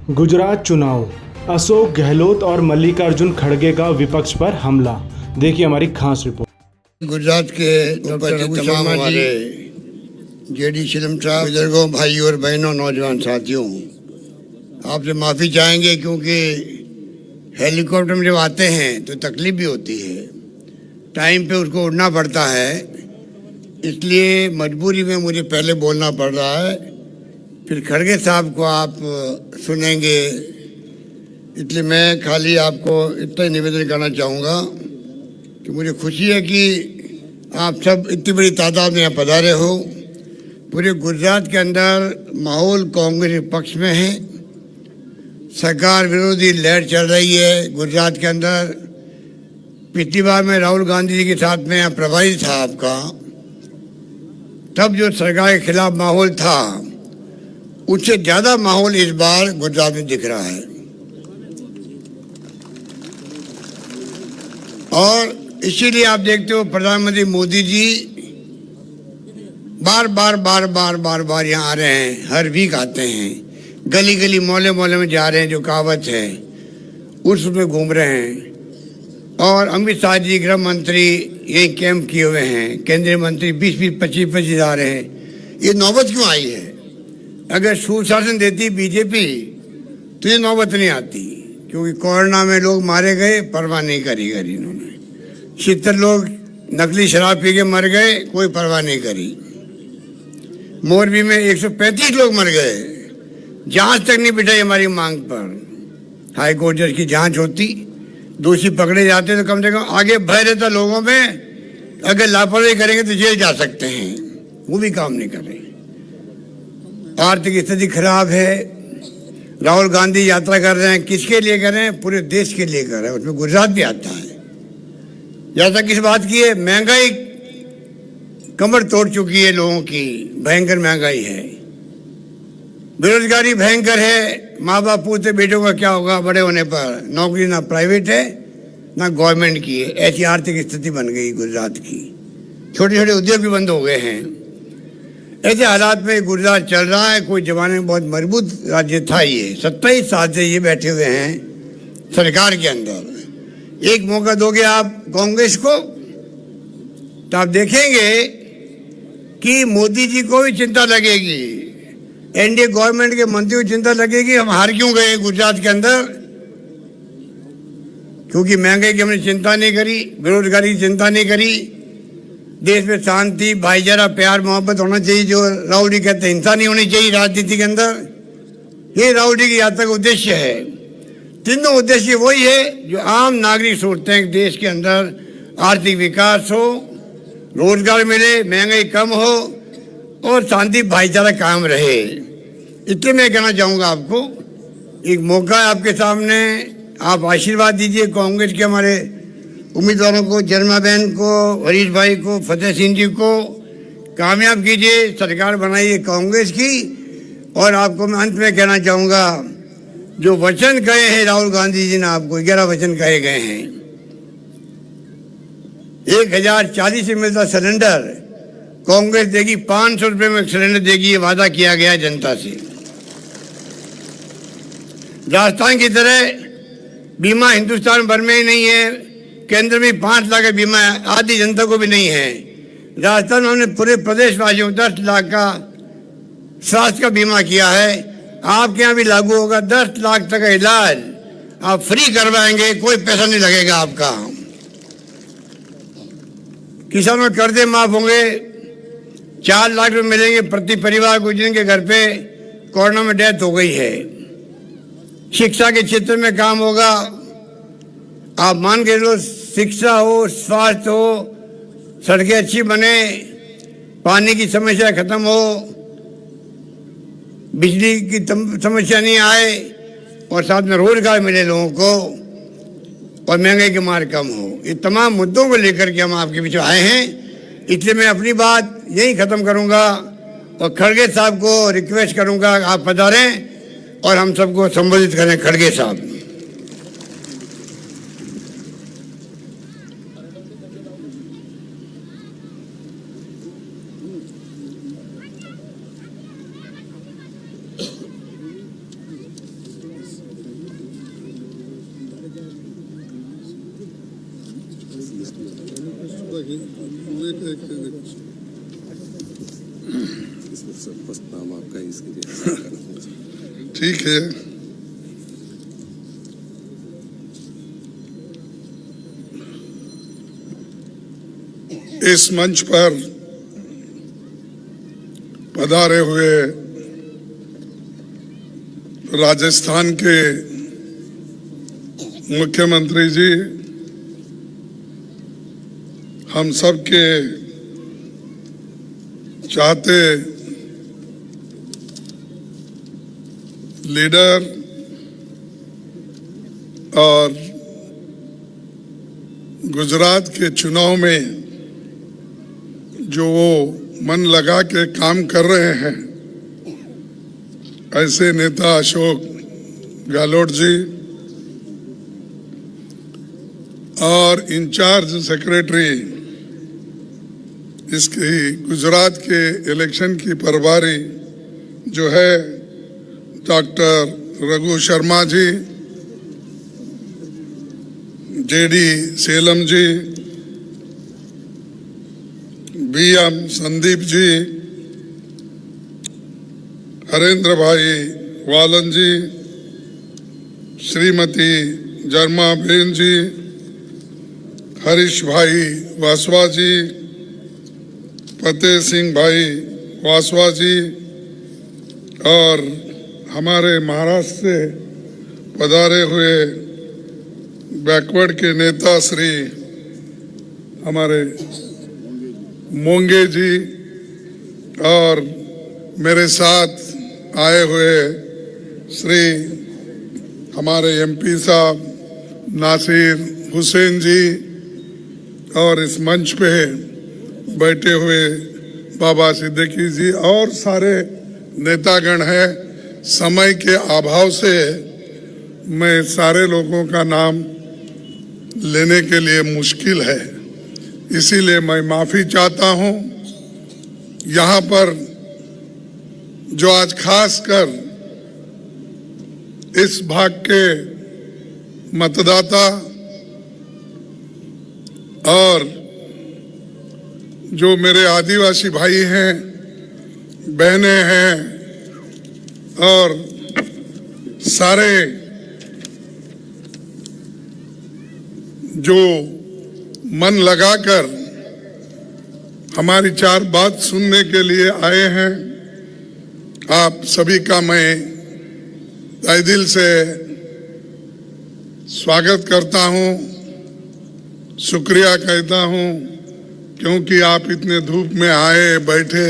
गुजरात चुनाव, अशोक गहलोत और मल्लिकार्जुन खड़गे का विपक्ष पर हमला। देखिए हमारी खास रिपोर्ट। गुजरात के तमाम हमारे जेडी शिलम साहब, बुजुर्गों, भाई और बहनों, नौजवान साथियों, आपसे माफ़ी चाहेंगे क्योंकि हेलीकॉप्टर में जब आते हैं तो तकलीफ भी होती है, टाइम पे उसको उड़ना पड़ता है, इसलिए मजबूरी में मुझे पहले बोलना पड़ रहा है। फिर खड़गे साहब को आप सुनेंगे, इसलिए मैं खाली आपको इतना ही निवेदन करना चाहूँगा कि मुझे खुशी है कि आप सब इतनी बड़ी तादाद में यहाँ पधारे हो। पूरे गुजरात के अंदर माहौल कांग्रेस के पक्ष में है, सरकार विरोधी लहर चल रही है। गुजरात के अंदर पिछली बार में राहुल गांधी जी के साथ में यहाँ प्रभारी था आपका, तब जो सरकार के खिलाफ माहौल था उससे ज़्यादा माहौल इस बार गुजरात में दिख रहा है। और इसीलिए आप देखते हो प्रधानमंत्री मोदी जी बार बार यहाँ आ रहे हैं, हर वीक आते हैं, गली गली मोहल्ले मोहल्ले में जा रहे हैं, जो कहावत है उसमें घूम रहे हैं। और अमित शाह जी गृह मंत्री यही कैंप किए हुए हैं, केंद्रीय मंत्री 20-20, 25-25 आ रहे हैं। ये नौबत क्यों आई है? अगर सुशासन देती बीजेपी तो ये नौबत नहीं आती, क्योंकि कोरोना में लोग मारे गए, परवाह नहीं करी इन्होंने। 70 लोग नकली शराब पी के मर गए, कोई परवाह नहीं करी। मोरबी में 135 लोग मर गए, जांच तक नहीं बिठाई हमारी मांग पर। हाई कोर्ट जज की जांच होती, दोषी पकड़े जाते तो कम से कम आगे भय रहता लोगों में, अगर लापरवाही करेंगे तो जेल जा सकते हैं, वो भी काम नहीं कर रहे। आर्थिक स्थिति खराब है, राहुल गांधी यात्रा कर रहे हैं, किसके लिए कर रहे हैं? पूरे देश के लिए कर रहे हैं, उसमें गुजरात भी आता है। यात्रा किस बात की है? महंगाई कमर तोड़ चुकी है लोगों की, भयंकर महंगाई है, बेरोजगारी भयंकर है। माँ बाप पूछते बेटों का क्या होगा बड़े होने पर, नौकरी ना प्राइवेट है ना गवर्नमेंट की है, ऐसी आर्थिक स्थिति बन गई गुजरात की। छोटे छोटे उद्योग भी बंद हो गए हैं। ऐसे हालात में गुजरात चल रहा है। कोई जमाने में बहुत मजबूत राज्य था ये, 27 साल से ये बैठे हुए हैं सरकार के अंदर। एक मौका दोगे आप कांग्रेस को तो आप देखेंगे कि मोदी जी को भी चिंता लगेगी, एनडीए गवर्नमेंट के मंत्री को चिंता लगेगी हम हार क्यों गए गुजरात के अंदर, क्योंकि महंगाई की हमने चिंता नहीं करी, बेरोजगारी की चिंता नहीं करी, देश में शांति, भाईचारा, प्यार, मोहब्बत होना चाहिए, जो राहुल जी कहते हैं हिंसा नहीं होनी चाहिए राजनीति के अंदर। ये राहुल जी की यात्रा का उद्देश्य है। तीनों उद्देश्य वही है जो आम नागरिक सोचते हैं कि देश के अंदर आर्थिक विकास हो, रोजगार मिले, महंगाई कम हो और शांति भाईचारा कायम रहे। इतने मैं कहना चाहूँगा आपको, एक मौका है आपके सामने, आप आशीर्वाद दीजिए कांग्रेस के हमारे उम्मीदवारों को, जरमा बहन को, हरीश भाई को, फतेह सिंह जी को कामयाब कीजिए, सरकार बनाइए कांग्रेस की। और आपको मैं अंत में कहना चाहूँगा, जो वचन कहे हैं राहुल गांधी जी ने आपको, 11 वचन कहे गए हैं। 1040 से मिलता सिलेंडर कांग्रेस देगी, 500 रुपये में सिलेंडर देगी, ये वादा किया गया जनता से। राजस्थान की तरह बीमा हिंदुस्तान भर में ही नहीं है, केंद्र में 5 लाख का बीमा आधी जनता को भी नहीं है। राजस्थान में हमने पूरे प्रदेशवासियों को 10 लाख का स्वास्थ्य का बीमा किया है। आपके यहाँ भी लागू होगा, 10 लाख तक का इलाज आप फ्री करवाएंगे, कोई पैसा नहीं लगेगा आपका। किसानों के कर्जे माफ होंगे, 4 लाख रुपये मिलेंगे प्रति परिवार को जिनके घर पे कोरोना में डेथ हो गई है। शिक्षा के क्षेत्र में काम होगा, आप मान के लो, शिक्षा हो, स्वास्थ्य हो, सड़कें अच्छी बने, पानी की समस्या खत्म हो, बिजली की समस्या नहीं आए और साथ में रोजगार मिले लोगों को और महंगाई की मार कम हो। ये तमाम मुद्दों को लेकर के हम आपके बीच आए हैं। इसलिए मैं अपनी बात यही ख़त्म करूंगा और खड़गे साहब को रिक्वेस्ट करूंगा आप पधारें और हम सबको संबोधित करें। खड़गे साहब। ठीक है। इस मंच पर पधारे हुए राजस्थान के मुख्यमंत्री जी, हम सब के चाहते लीडर और गुजरात के चुनाव में जो वो मन लगा के काम कर रहे हैं, ऐसे नेता अशोक गहलोत जी और इंचार्ज सेक्रेटरी इसकी गुजरात के इलेक्शन की प्रभारी जो है डॉक्टर रघु शर्मा जी, जेडी सेलम जी, बीएम संदीप जी, हरेंद्र भाई वालन जी, श्रीमती जरमा बेन जी, हरीश भाई वासवा जी, फतेह सिंह भाई वासवा जी और हमारे महाराष्ट्र से पधारे हुए बैकवर्ड के नेता श्री हमारे मोंगे जी और मेरे साथ आए हुए श्री हमारे एमपी साहब नासिर हुसैन जी और इस मंच पे बैठे हुए बाबा सिद्दीकी जी और सारे नेतागण हैं। समय के अभाव से मैं सारे लोगों का नाम लेने के लिए मुश्किल है, इसीलिए मैं माफी चाहता हूं। यहाँ पर जो आज खास कर इस भाग के मतदाता और जो मेरे आदिवासी भाई हैं, बहनें हैं और सारे जो मन लगाकर हमारी चार बात सुनने के लिए आए हैं, आप सभी का मैं तहे दिल से स्वागत करता हूं, शुक्रिया कहता हूं, क्योंकि आप इतने धूप में आए बैठे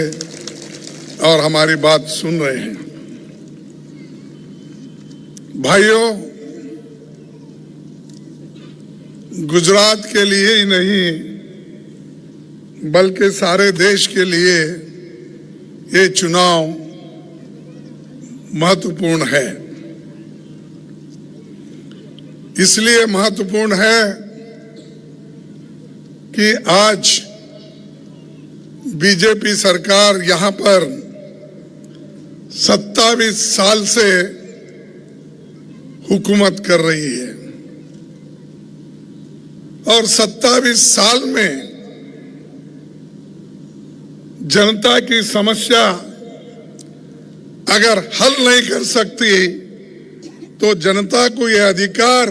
और हमारी बात सुन रहे हैं। भाइयों, गुजरात के लिए ही नहीं बल्कि सारे देश के लिए ये चुनाव महत्वपूर्ण है। इसलिए महत्वपूर्ण है कि आज बीजेपी सरकार यहां पर 27 साल से हुकूमत कर रही है और 27 साल में जनता की समस्या अगर हल नहीं कर सकती तो जनता को यह अधिकार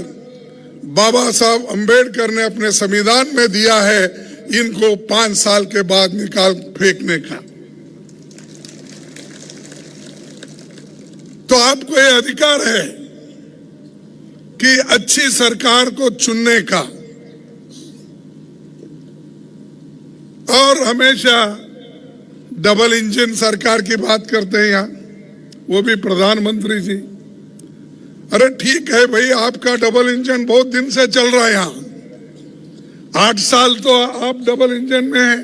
बाबा साहब अंबेडकर ने अपने संविधान में दिया है, इनको 5 साल के बाद निकाल फेंकने का। तो आपको यह अधिकार है कि अच्छी सरकार को चुनने का। और हमेशा डबल इंजन सरकार की बात करते हैं यहां, वो भी प्रधानमंत्री जी। अरे ठीक है भाई, आपका डबल इंजन बहुत दिन से चल रहा है यहां, 8 साल तो आप डबल इंजन में हैं,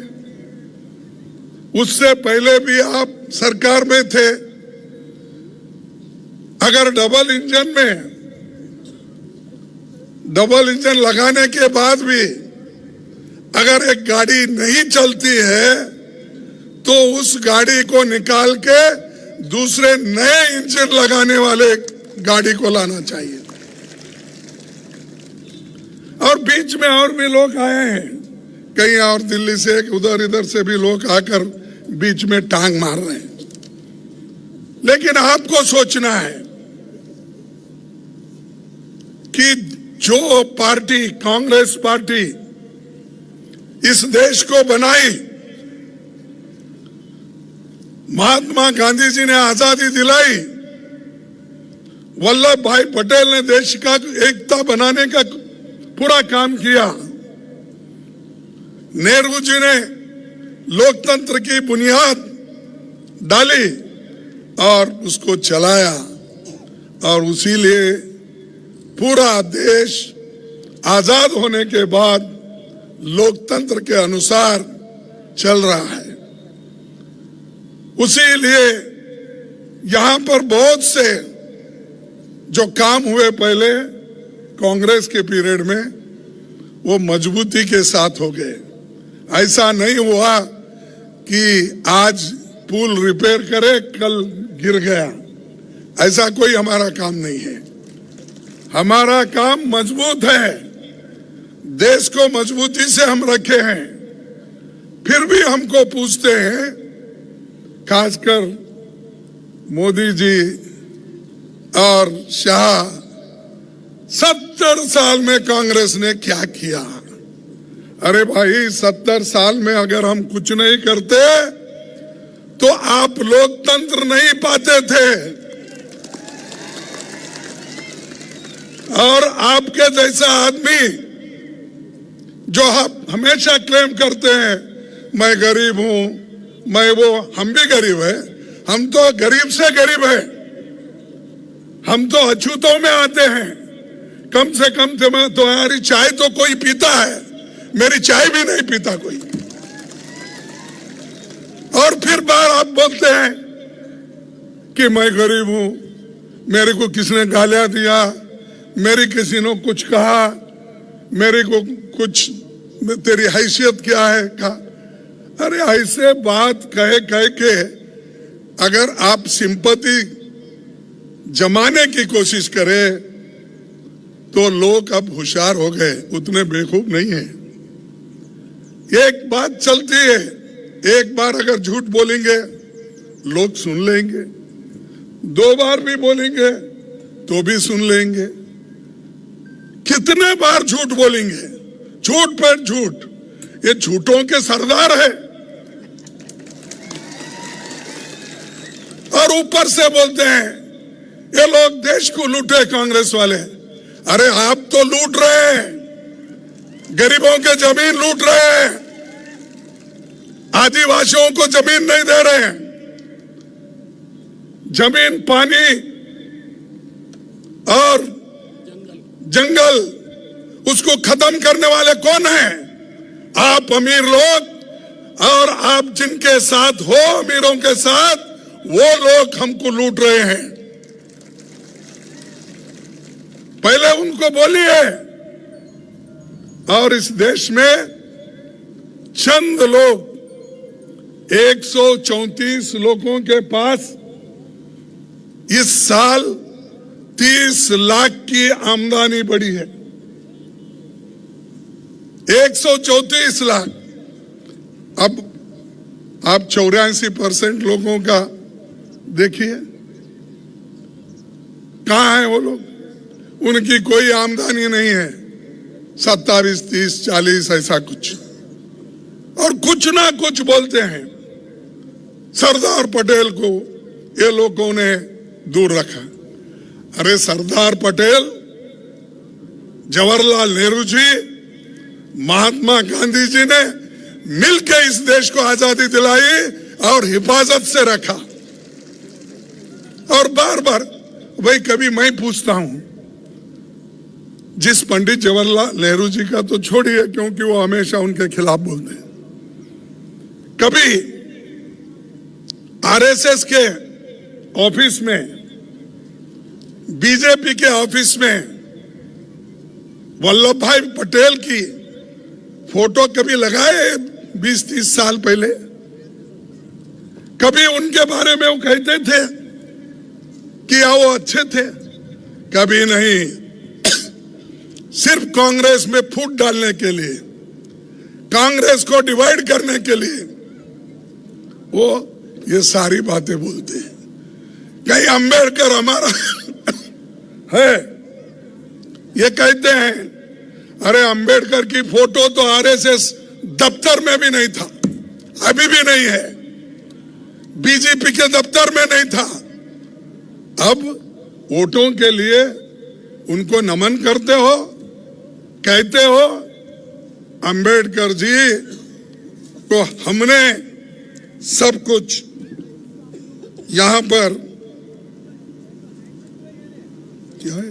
उससे पहले भी आप सरकार में थे। अगर डबल इंजन लगाने के बाद भी अगर एक गाड़ी नहीं चलती है तो उस गाड़ी को निकाल के दूसरे नए इंजन लगाने वाले गाड़ी को लाना चाहिए। और बीच में और भी लोग आए हैं, कहीं और दिल्ली से उधर इधर से भी लोग आकर बीच में टांग मार रहे हैं। लेकिन आपको सोचना है कि जो पार्टी, कांग्रेस पार्टी इस देश को बनाई, महात्मा गांधी जी ने आजादी दिलाई, वल्लभ भाई पटेल ने देश का एकता बनाने का पूरा काम किया, नेहरू जी ने लोकतंत्र की बुनियाद डाली और उसको चलाया, और उसीलिए पूरा देश आजाद होने के बाद लोकतंत्र के अनुसार चल रहा है। उसीलिए यहां पर बहुत से जो काम हुए पहले कांग्रेस के पीरियड में, वो मजबूती के साथ हो गए। ऐसा नहीं हुआ कि आज पुल रिपेयर करे कल गिर गया, ऐसा कोई हमारा काम नहीं है। हमारा काम मजबूत है, देश को मजबूती से हम रखे हैं। फिर भी हमको पूछते हैं, खासकर मोदी जी और शाह, 70 साल में कांग्रेस ने क्या किया? अरे भाई, 70 साल में अगर हम कुछ नहीं करते तो आप लोकतंत्र नहीं पाते थे। और आपके जैसा आदमी जो आप हमेशा क्लेम करते हैं, मैं गरीब हूं, मैं वो, हम भी गरीब है, हम तो गरीब से गरीब है, हम तो अछूतों में आते हैं। कम से कम तुम्हारी चाय तो कोई पीता है, मेरी चाय भी नहीं पीता कोई। और फिर बार आप बोलते हैं कि मैं गरीब हूं, मेरे को किसने गालियां दिया, मेरी किसी ने कुछ कहा, मेरे को कुछ, तेरी हैसियत क्या है कहा। अरे ऐसे बात कह के अगर आप सिंपैथी जमाने की कोशिश करें तो लोग अब होशियार हो गए, उतने बेवकूफ नहीं है। एक बात चलती है, एक बार अगर झूठ बोलेंगे लोग सुन लेंगे, 2 बार भी बोलेंगे तो भी सुन लेंगे। कितने बार झूठ बोलेंगे? झूठ पर झूठ, ये झूठों के सरदार है। और ऊपर से बोलते हैं ये लोग देश को लूटे, कांग्रेस वाले। अरे आप तो लूट रहे हैं, गरीबों के जमीन लूट रहे हैं, आदिवासियों को जमीन नहीं दे रहे हैं। जमीन, पानी और जंगल, उसको खत्म करने वाले कौन है? आप अमीर लोग, और आप जिनके साथ हो, अमीरों के साथ, वो लोग हमको लूट रहे हैं। पहले उनको बोलिए। और इस देश में चंद लोग, 134 लोगों के पास इस साल 30 लाख की आमदनी बढ़ी है। 134 लाख। अब आप 84% लोगों का देखिए, कहां है वो लोग? उनकी कोई आमदनी नहीं है, 27, 30, 40 ऐसा कुछ, और कुछ ना कुछ बोलते हैं। सरदार पटेल को ये लोगों ने दूर रखा। अरे सरदार पटेल, जवाहरलाल नेहरू जी, महात्मा गांधी जी ने मिलकर इस देश को आजादी दिलाई और हिफाजत से रखा। और बार बार भाई, कभी मैं पूछता हूं, जिस पंडित जवाहरलाल नेहरू जी का तो छोड़िए, क्योंकि वो हमेशा उनके खिलाफ बोलते हैं, कभी आरएसएस के ऑफिस में, बीजेपी के ऑफिस में वल्लभ भाई पटेल की फोटो कभी लगाए 20-30 साल पहले? कभी उनके बारे में वो कहते थे कि वो अच्छे थे? कभी नहीं। सिर्फ कांग्रेस में फूट डालने के लिए, कांग्रेस को डिवाइड करने के लिए वो ये सारी बातें बोलते हैं। कहीं अंबेडकर हमारा है, ये कहते हैं अरे अंबेडकर की फोटो तो आरएसएस दफ्तर में भी नहीं था, अभी भी नहीं है, बीजेपी के दफ्तर में नहीं था। अब वोटों के लिए उनको नमन करते हो, कहते हो अंबेडकर जी को हमने सब कुछ यहां पर क्या है,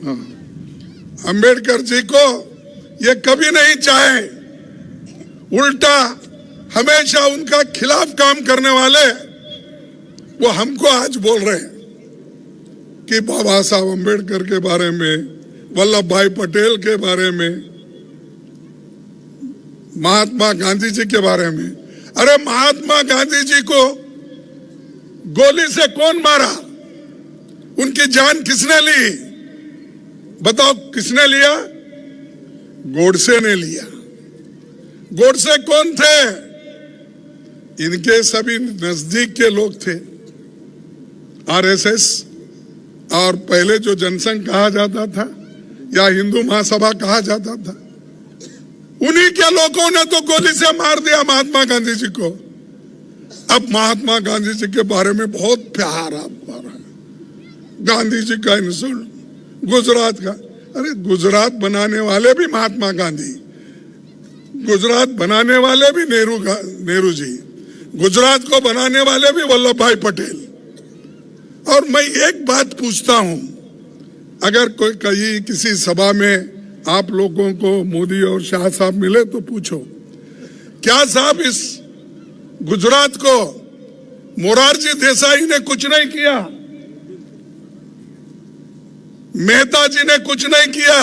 हाँ, अंबेडकर जी को ये कभी नहीं चाहे, उल्टा हमेशा उनका खिलाफ काम करने वाले वो हमको आज बोल रहे हैं कि बाबा साहब अंबेडकर के बारे में, वल्लभ भाई पटेल के बारे में, महात्मा गांधी जी के बारे में। अरे महात्मा गांधी जी को गोली से कौन मारा? उनकी जान किसने ली? बताओ किसने लिया? गोडसे ने लिया। गोडसे कौन थे? इनके सभी नजदीक के लोग थे। आरएसएस और पहले जो जनसंघ कहा जाता था या हिंदू महासभा कहा जाता था, उन्हीं के लोगों ने तो गोली से मार दिया महात्मा गांधी जी को। अब महात्मा गांधी जी के बारे में बहुत प्यार आ रहा है, गांधी जी का इंसल्ट, गुजरात का। अरे गुजरात बनाने वाले भी महात्मा गांधी, गुजरात बनाने वाले भी नेहरू जी, गुजरात को बनाने वाले भी वल्लभ भाई पटेल। और मैं एक बात पूछता हूं, अगर कोई कहीं किसी सभा में आप लोगों को मोदी और शाह साहब मिले तो पूछो, क्या साहब इस गुजरात को मोरारजी देसाई ने कुछ नहीं किया? मेहता जी ने कुछ नहीं किया?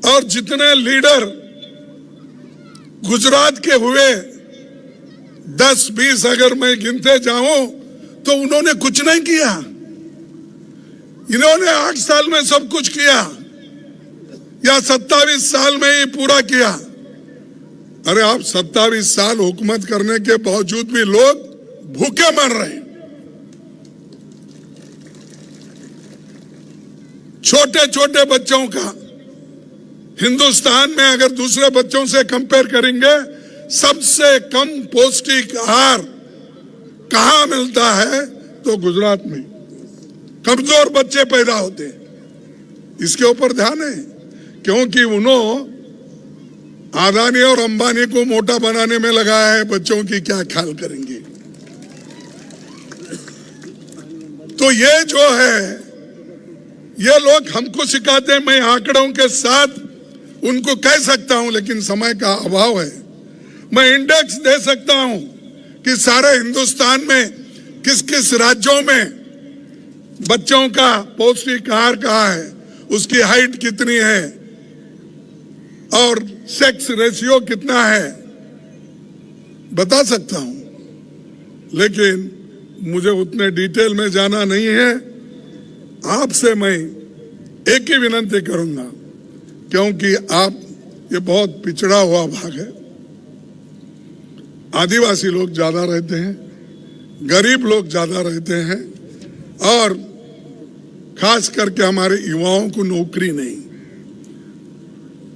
और जितने लीडर गुजरात के हुए 10-20 अगर मैं गिनते जाऊं तो उन्होंने कुछ नहीं किया। इन्होंने 8 साल में सब कुछ किया या 27 साल में ही पूरा किया। अरे आप 27 साल हुकूमत करने के बावजूद भी लोग भूखे मर रहे हैं। छोटे छोटे बच्चों का हिंदुस्तान में अगर दूसरे बच्चों से कंपेयर करेंगे, सबसे कम पौष्टिक आहार कहां मिलता है? तो गुजरात में कमजोर बच्चे पैदा होते हैं। इसके ऊपर ध्यान है, क्योंकि उन्होंने अदानी और अंबानी को मोटा बनाने में लगाया है, बच्चों की क्या ख्याल करेंगे? तो ये जो है, ये लोग हमको सिखाते हैं। मैं आंकड़ों के साथ उनको कह सकता हूं, लेकिन समय का अभाव है। मैं इंडेक्स दे सकता हूं कि सारे हिंदुस्तान में किस किस राज्यों में बच्चों का पौष्टिक आहार कहाँ है, उसकी हाइट कितनी है और सेक्स रेशियो कितना है, बता सकता हूं। लेकिन मुझे उतने डिटेल में जाना नहीं है। आपसे मैं एक ही विनती करूंगा, क्योंकि आप ये बहुत पिछड़ा हुआ भाग है, आदिवासी लोग ज्यादा रहते हैं, गरीब लोग ज्यादा रहते हैं, और खास करके हमारे युवाओं को नौकरी नहीं।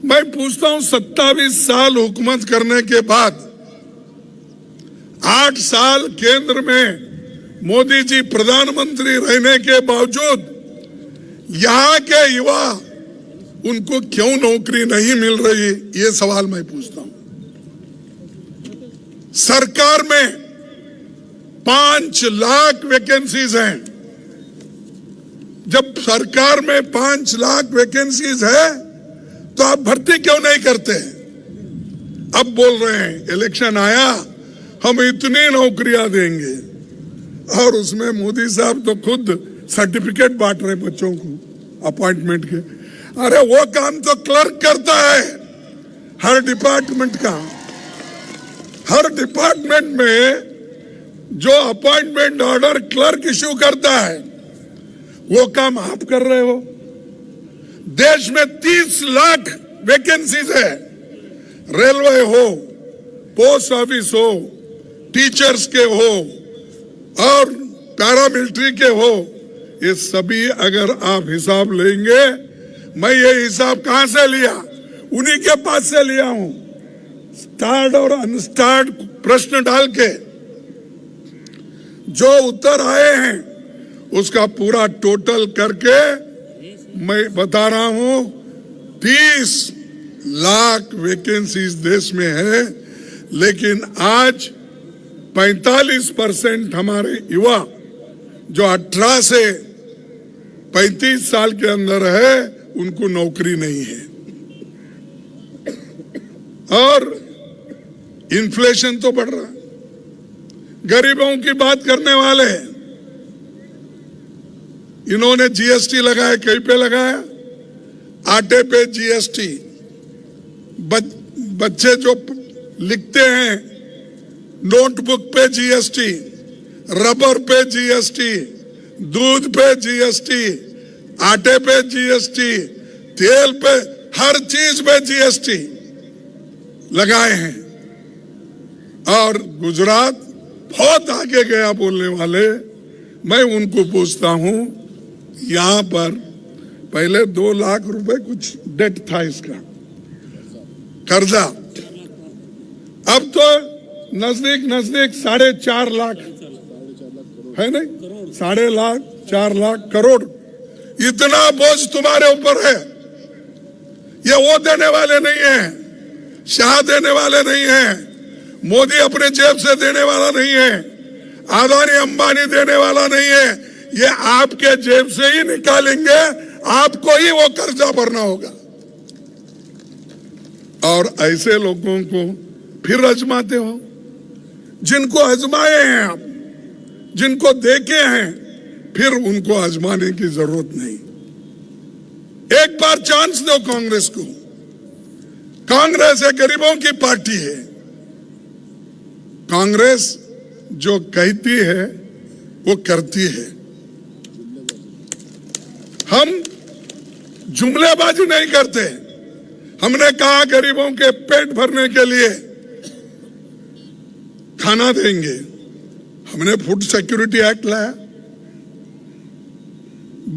मैं पूछता हूं, 27 साल हुकूमत करने के बाद 8 साल केंद्र में मोदी जी प्रधानमंत्री रहने के बावजूद यहां के युवा, उनको क्यों नौकरी नहीं मिल रही? ये सवाल मैं पूछता हूं। सरकार में 5 लाख वैकेंसीज हैं। जब सरकार में 5 लाख वैकेंसीज है तो आप भर्ती क्यों नहीं करते? अब बोल रहे हैं इलेक्शन आया, हम इतनी नौकरियां देंगे, और उसमें मोदी साहब तो खुद सर्टिफिकेट बांट रहे बच्चों को अपॉइंटमेंट के। अरे वो काम तो क्लर्क करता है हर डिपार्टमेंट का। हर डिपार्टमेंट में जो अपॉइंटमेंट ऑर्डर क्लर्क इश्यू करता है, वो काम आप कर रहे हो। देश में 30 लाख वैकेंसीज है, रेलवे हो, पोस्ट ऑफिस हो, टीचर्स के हो और पैरामिलिट्री के हो, ये सभी अगर आप हिसाब लेंगे, मैं ये हिसाब कहां से लिया? उन्हीं के पास से लिया हूं। स्टार्ट और अनस्टार्ट प्रश्न डाल के जो उत्तर आए हैं उसका पूरा टोटल करके मैं बता रहा हूं 30 लाख वैकेंसीज देश में है, लेकिन आज 45% हमारे युवा जो 18 से 35 साल के अंदर है उनको नौकरी नहीं है। और इन्फ्लेशन तो बढ़ रहा है। गरीबों की बात करने वाले इन्होंने जीएसटी लगाया, कहीं पे लगाया? आटे पे जीएसटी, बच्चे जो लिखते हैं नोटबुक पे जीएसटी, रबर पे जीएसटी, दूध पे जीएसटी, आटे पे जीएसटी, तेल पे, हर चीज पे जीएसटी लगाए हैं। और गुजरात बहुत आगे गया बोलने वाले, मैं उनको पूछता हूं, यहां पर पहले 2 लाख रुपए कुछ डेट था इसका कर्जा, अब तो नजदीक 4.5 लाख है, नहीं 4.5 लाख करोड़। इतना बोझ तुम्हारे ऊपर है। ये वो देने वाले नहीं है, शाह देने वाले नहीं है, मोदी अपने जेब से देने वाला नहीं है, अदानी अंबानी देने वाला नहीं है। ये आपके जेब से ही निकालेंगे, आपको ही वो कर्जा भरना होगा। और ऐसे लोगों को फिर आजमाते हो, जिनको आजमाए हैं आप, जिनको देखे हैं, फिर उनको आजमाने की जरूरत नहीं। एक बार चांस दो कांग्रेस को। कांग्रेस है गरीबों की पार्टी है। कांग्रेस जो कहती है वो करती है। हम जुमलेबाजी नहीं करते। हमने कहा गरीबों के पेट भरने के लिए खाना देंगे, हमने फूड सिक्योरिटी एक्ट लाया।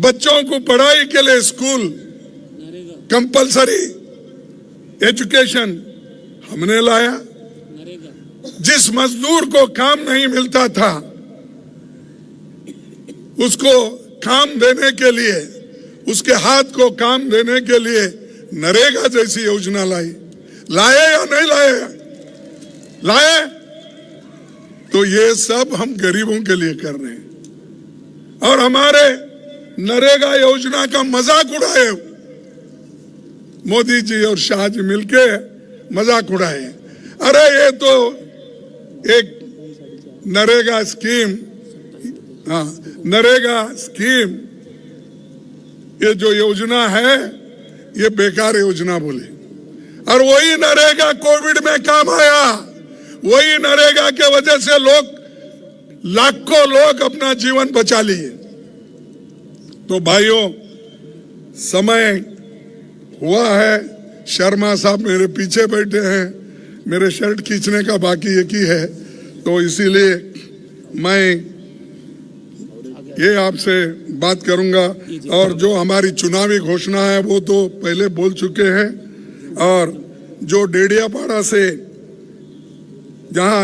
बच्चों को पढ़ाई के लिए स्कूल कंपलसरी एजुकेशन हमने लाया। जिस मजदूर को काम नहीं मिलता था उसको काम देने के लिए, उसके हाथ को काम देने के लिए नरेगा जैसी योजना लाए या नहीं लाए? तो ये सब हम गरीबों के लिए कर रहे हैं। और हमारे नरेगा योजना का मजाक उड़ाए मोदी जी और शाह जी मिलके, मजाक उड़ाए। अरे ये तो एक नरेगा स्कीम, नरेगा स्कीम, ये जो योजना है ये बेकार योजना बोले। और वही नरेगा कोविड में काम आया। वही नरेगा के वजह से लाखों लोग अपना जीवन बचा लिए। तो भाइयों, समय हुआ है। शर्मा साहब मेरे पीछे बैठे हैं, मेरे शर्ट खींचने का बाकी एक ही है, तो इसीलिए मैं ये आपसे बात करूंगा। और जो हमारी चुनावी घोषणा है वो तो पहले बोल चुके हैं। और जो डेडियापाड़ा से जहां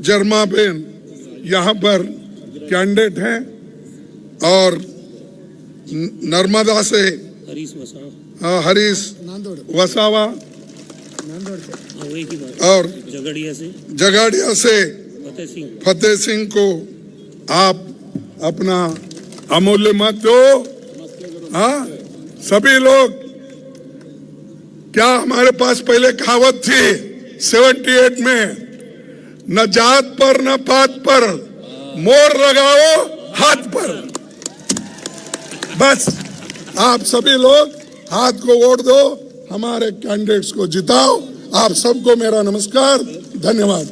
जर्मा बेन यहाँ पर कैंडिडेट हैं, और नर्मदा से हरीश वसावा, और जगाड़िया से फतेह सिंह को आप अपना अमूल्य मत दो। हाँ, सभी लोग, क्या हमारे पास पहले कहावत थी 78 में, न जात पर न पात पर, मोर लगाओ हाथ पर। बस आप सभी लोग हाथ को वोट दो, हमारे कैंडिडेट्स को जिताओ। आप सबको मेरा नमस्कार, धन्यवाद।